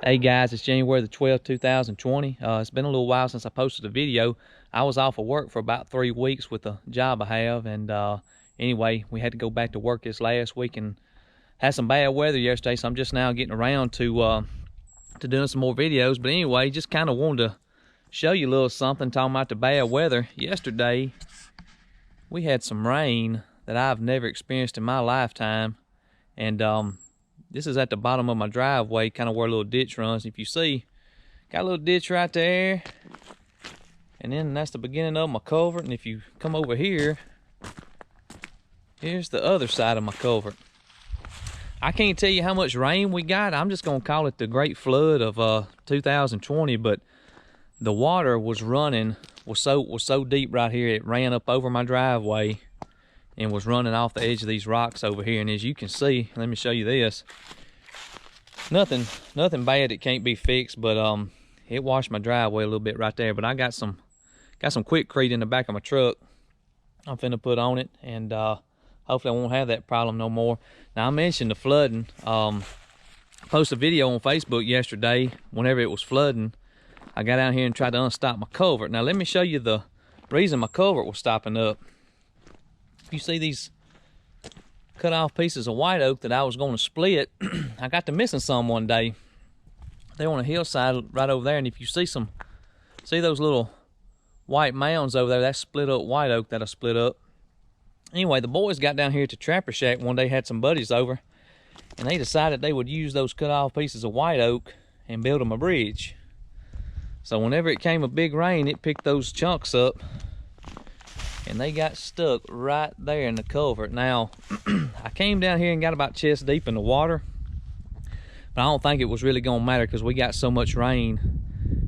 Hey guys, it's January the 12th, 2020. It's been a little while since I posted a video. I was off of work for about 3 weeks with the job I have, and anyway, we had to go back to work this last week and had some bad weather yesterday, so I'm just now getting around to doing some more videos. But anyway, just kind of wanted to show you a little something talking about the bad weather. Yesterday, we had some rain that I've never experienced in my lifetime, and this is at the bottom of my driveway, kind of where a little ditch runs. If you see, got a little ditch right there. And then that's the beginning of my culvert. And if you come over here, here's the other side of my culvert. I can't tell you how much rain we got. I'm just gonna call it the Great Flood of 2020. But the water was running, was so deep right here, it ran up over my driveway and was running off the edge of these rocks over here. And as you can see, let me show you this. Nothing bad that can't be fixed, but it washed my driveway a little bit right there. But I got some Quikrete in the back of my truck I'm finna put on it, and hopefully I won't have that problem no more. Now, I mentioned the flooding. I posted a video on Facebook yesterday whenever it was flooding. I got out here and tried to unstop my culvert. Now let me show you the reason my culvert was stopping up. You see these cut off pieces of white oak that I was going to split. I got to missing some one day. They're on a hillside right over there, and if you see those little white mounds over there, that's split up white oak that I split up. Anyway, the boys got down here at the Trapper Shack one day, had some buddies over, and they decided they would use those cut off pieces of white oak and build them a bridge. So whenever it came a big rain, it picked those chunks up, and they got stuck right there in the culvert. Now, I came down here and got about chest deep in the water, but I don't think it was really gonna matter because we got so much rain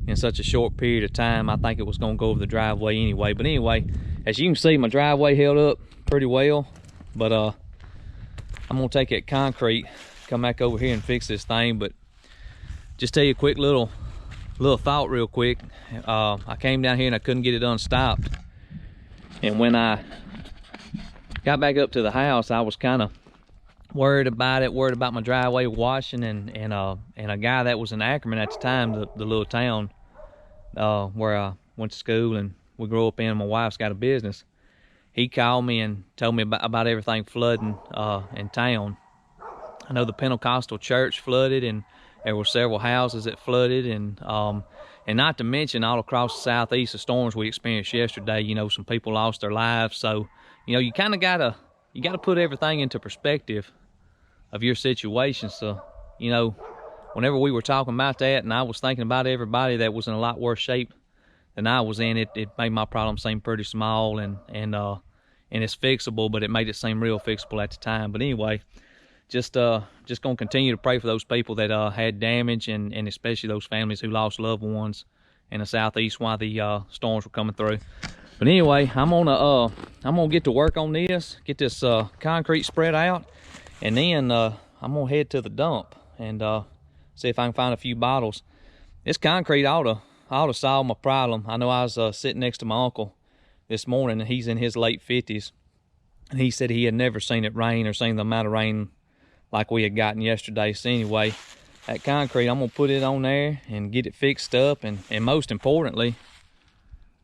in such a short period of time. I think it was gonna go over the driveway anyway. But anyway, as you can see, my driveway held up pretty well, but I'm gonna take that concrete, come back over here and fix this thing. But just tell you a quick little thought real quick. I came down here and I couldn't get it unstopped. And when I got back up to the house, I was kind of worried about my driveway washing, and a guy that was in Ackerman at the time, the little town where I went to school and we grew up in. My wife's got a business. He called me and told me about everything flooding in town. I know the Pentecostal church flooded, and there were several houses that flooded, and not to mention all across the southeast, the storms we experienced yesterday. You know, some people lost their lives. So, you know, you kind of gotta put everything into perspective of your situation. So, you know, whenever we were talking about that, and I was thinking about everybody that was in a lot worse shape than I was in, it made my problem seem pretty small, and it's fixable, but it made it seem real fixable at the time. But anyway, just gonna continue to pray for those people that had damage, and especially those families who lost loved ones in the southeast while the storms were coming through. But anyway, I'm gonna get to work on this, get this concrete spread out, and then I'm gonna head to the dump and see if I can find a few bottles. This concrete ought to solve my problem. I know I was sitting next to my uncle this morning, and he's in his late 50s, and he said he had never seen it rain or seen the amount of rain like we had gotten yesterday. So anyway, that concrete, I'm gonna put it on there and get it fixed up, and most importantly,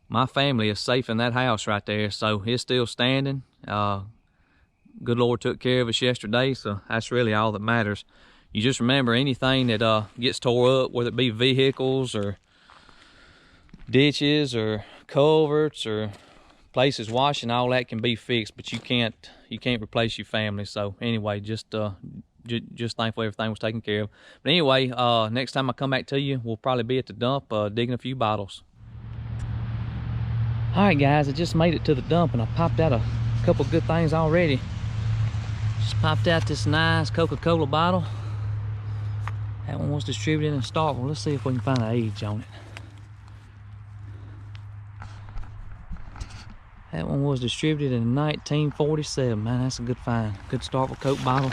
my family is safe in that house right there. So it's still standing. Good Lord took care of us yesterday, so that's really all that matters. You just remember, anything that gets tore up, whether it be vehicles or ditches or culverts or places washing, all that can be fixed, but you can't replace your family. So anyway, just thankful everything was taken care of. But anyway, next time I come back to you, we'll probably be at the dump digging a few bottles. All right guys, I just made it to the dump, and I popped out a couple good things already. Just popped out this nice Coca-Cola bottle. That one was distributed in Starkville. Let's see if we can find an age on it. That one was distributed in 1947. Man, that's a good find. Good Starkville Coke bottle.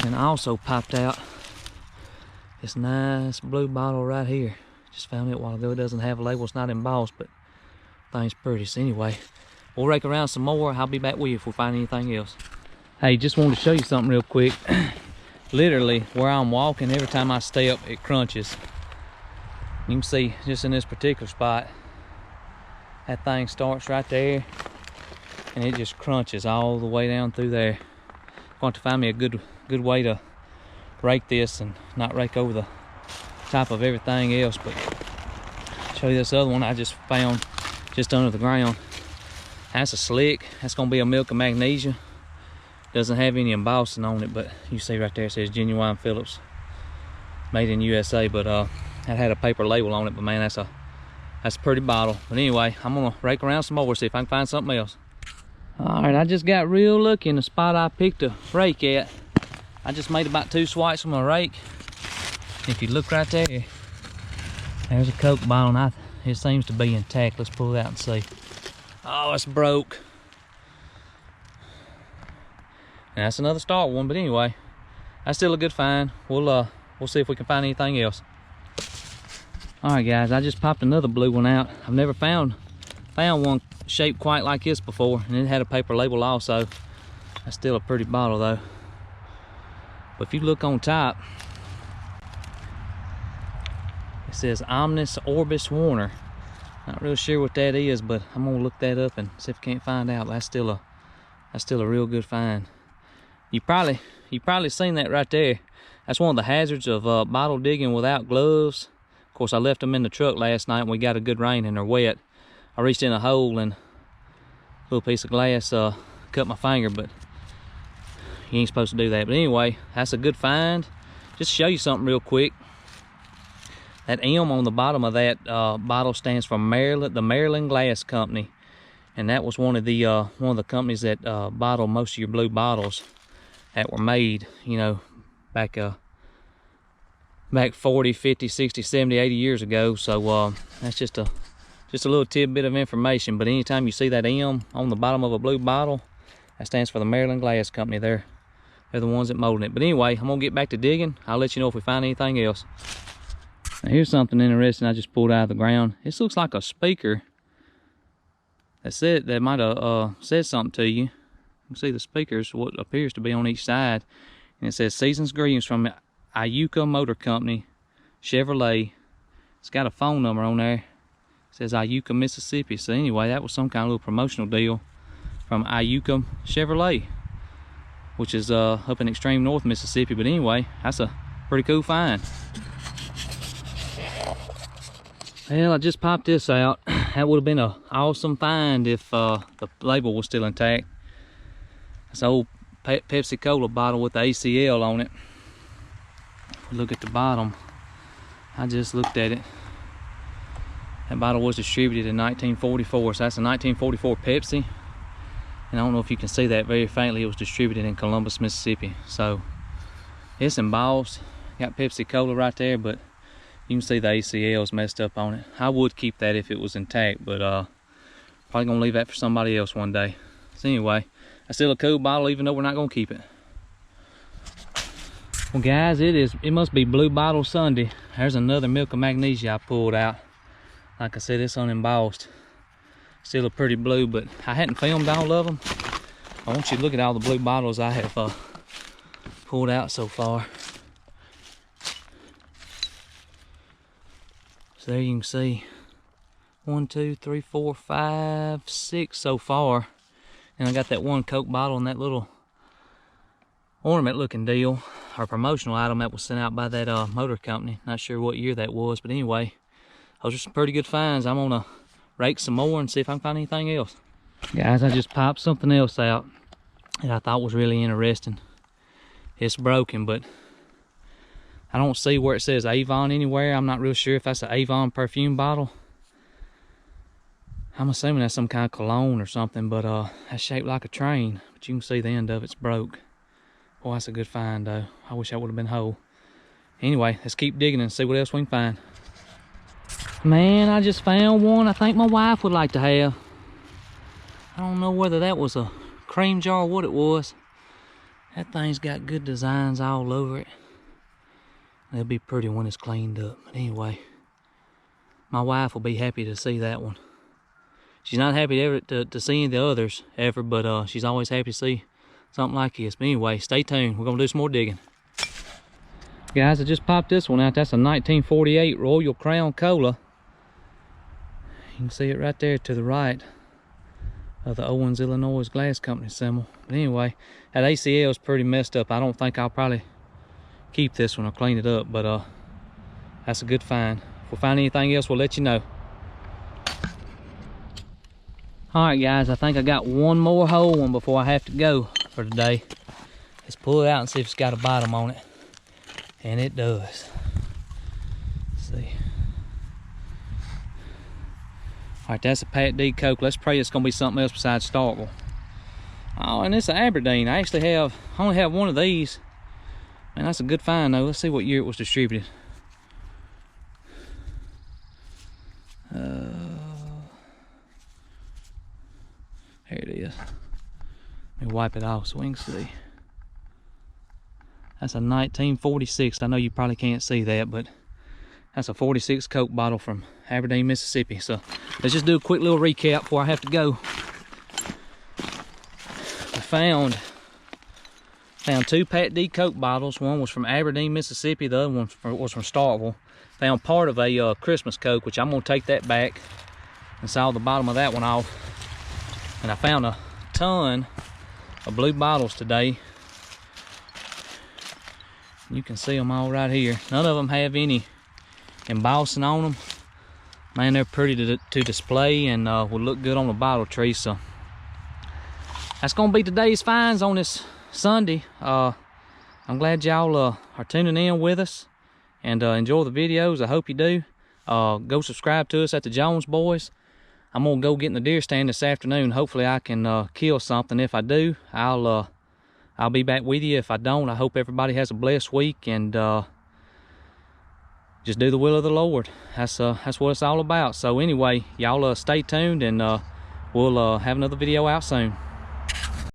And I also popped out this nice blue bottle right here. Just found it a while ago. It doesn't have a label. It's not embossed, but thing's pretty. So anyway, we'll rake around some more. I'll be back with you if we find anything else. Hey, just wanted to show you something real quick. literally where I'm walking, every time I step, it crunches. You can see just in this particular spot, that thing starts right there and it just crunches all the way down through there. I want to find me a good way to rake this and not rake over the top of everything else. But I'll show you this other one I just found just under the ground. That's a slick. That's gonna be a milk of magnesia. Doesn't have any embossing on it, but you see right there it says Genuine Phillips, made in USA. But that had a paper label on it. But man, that's a pretty bottle. But anyway, I'm gonna rake around some more, see if I can find something else. All right, I just got real lucky in the spot I picked a rake at. I just made about 2 swipes with my rake. If you look right there, there's a Coke bottle, and it seems to be intact. Let's pull it out and see. Oh, it's broke. And that's another start one, but anyway, that's still a good find. We'll see if we can find anything else. All right, guys, I just popped another blue one out. I've never found one shaped quite like this before, and it had a paper label also. That's still a pretty bottle though. But if you look on top, it says Omnis Orbis Warner. Not real sure what that is, but I'm gonna look that up and see if I can't find out. But that's still a real good find. You probably seen that right there. That's one of the hazards of bottle digging without gloves. Of course, I left them in the truck last night and we got a good rain and they're wet. I reached in a hole and a little piece of glass cut my finger, but you ain't supposed to do that. But anyway, that's a good find. Just to show you something real quick. That M on the bottom of that bottle stands for Maryland, the Maryland Glass Company, and that was one of the companies that bottled most of your blue bottles that were made, you know, back 40, 50, 60, 70, 80 years ago. So that's just a little tidbit of information. But anytime you see that M on the bottom of a blue bottle, that stands for the Maryland Glass Company. They're the ones that molded it. But anyway, I'm gonna get back to digging. I'll let you know if we find anything else. Now here's something interesting I just pulled out of the ground. This looks like a speaker that might have said something to you. You can see the speakers, what appears to be on each side. And it says Season's Greetings from Iuka Motor Company, Chevrolet. It's got a phone number on there. It says Iuka, Mississippi. So anyway, that was some kind of little promotional deal from Iuka Chevrolet, which is up in extreme north Mississippi. But anyway, that's a pretty cool find. Well, I just popped this out. That would have been an awesome find if the label was still intact. It's an old Pepsi Cola bottle with the ACL on it. Look at the bottom. I just looked at it. That bottle was distributed in 1944, so that's a 1944 Pepsi. And I don't know if you can see that very faintly. It was distributed in Columbus, Mississippi. So it's embossed. Got Pepsi Cola right there, but you can see the ACL's messed up on it. I would keep that if it was intact, but probably gonna leave that for somebody else one day. So anyway, that's still a cool bottle, even though we're not gonna keep it. Well guys, it must be Blue Bottle Sunday. There's another milk of magnesia I pulled out. Like I said, it's unembossed. Still a pretty blue, but I hadn't filmed all of them. I want you to look at all the blue bottles I have pulled out so far. So there you can see 1, 2, 3, 4, 5, 6 so far. And I got that one Coke bottle and that little ornament looking deal, or promotional item that was sent out by that motor company. Not sure what year that was, but anyway, those are some pretty good finds. I'm gonna rake some more and see if I can find anything else. Guys, I just popped something else out that I thought was really interesting. It's broken, but I don't see where it says Avon anywhere. I'm not real sure if that's an Avon perfume bottle. I'm assuming that's some kind of cologne or something, but that's shaped like a train. But you can see the end of it's broke. Boy, that's a good find though. I wish that would have been whole. Anyway, let's keep digging and see what else we can find. Man, I just found one I think my wife would like to have. I don't know whether that was a cream jar or what it was. That thing's got good designs all over it. It'll be pretty when it's cleaned up. But anyway, my wife will be happy to see that one. She's not happy to see any of the others ever, but she's always happy to see something like this. But anyway, stay tuned. We're gonna do some more digging. Guys, I just popped this one out. That's a 1948 Royal Crown Cola. You can see it right there to the right of the Owens, Illinois Glass Company symbol. But anyway, that ACL is pretty messed up. I don't think I'll probably keep this one or clean it up, but that's a good find. If we find anything else, we'll let you know. All right, guys, I think I got one more whole one before I have to go for today. Let's pull it out and see if it's got a bottom on it. And it does. Let's see. All right, that's a Pat D Coke. Let's pray it's gonna be something else besides Starkville. Oh, and it's an Aberdeen. I only have one of these. Man, that's a good find though. Let's see what year it was distributed. Here it is. Let me wipe it off so we can see. That's a 1946. I know you probably can't see that, but that's a 46 Coke bottle from Aberdeen, Mississippi. So let's just do a quick little recap before I have to go. I found two Pat D Coke bottles. One was from Aberdeen, Mississippi. The other one was from Starkville. Found part of a Christmas Coke, which I'm gonna take that back and saw the bottom of that one off. And I found a ton of blue bottles today. You can see them all right here. None of them have any embossing on them. Man, they're pretty to display and will look good on the bottle tree. So that's gonna be today's finds on this Sunday. I'm glad y'all are tuning in with us and enjoy the videos. I hope you do. Go subscribe to us at the Jones Boys. I'm gonna go get in the deer stand this afternoon. Hopefully I can kill something. If I do, I'll be back with you. If I don't, I hope everybody has a blessed week and just do the will of the Lord. That's what it's all about. So anyway, y'all stay tuned and we'll have another video out soon.